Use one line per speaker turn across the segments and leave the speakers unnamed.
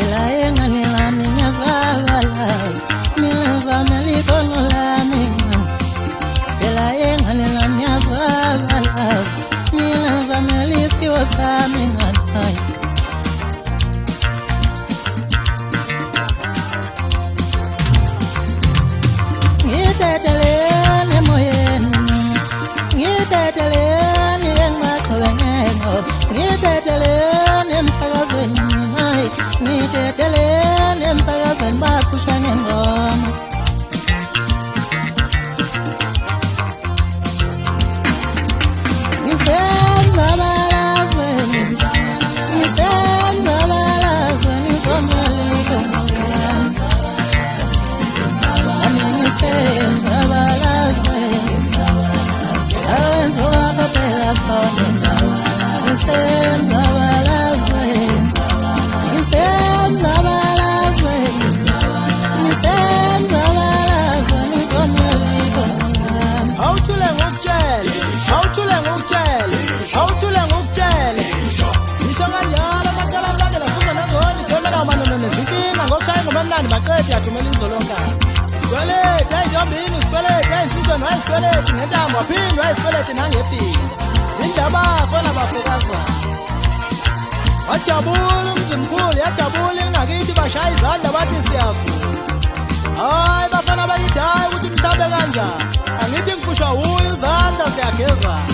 phela engane lami ngiyazabalaza mina ngizamela ikhono lami phela engane lami ngiyazabalaza mina ngizamela isiphiwo sami ngani ngithetheleni emoyeni ngithetheleni engimaqhubengeko ngithetheleni emsakazweni hayi ngithetheleni emsakazweni baphusha ngengoma ngisemzabalazweni ngisemzabalazweni ngizomelika ngisemzabalazweni awenzo wakho phela sibone ngisemzabalazweni ngisemzabalazweni ngisemzabalazweni ngizomelika
awuthule ngokutshela awuthule ngokutshela awuthule ngokutshela sisho kanjalo amacala amlandela fuza nezoni themela amanono nezinkinga ngokushaya ngomamlandi baqedi yadumela izolonkana sikweleti ayijambini sikweleti ayisizweni wayisikweleti ngentambo waphindwa ayisikweleti nangepini zindabakho nabafokazana wajabula umzimkhulu yajabula ingakithi bashaya izandla bathi siyavula hayi bafana bayithi hayi ukuthi mhlambe kanjani angithi ngifushwa uye izandla siyagezana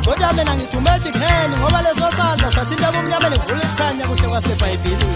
kodwa mina ngithi umagic hand ngoba leso sandla sathinta ebumnyameni kuvula ikhanya kuhle kwaseBhayibhelini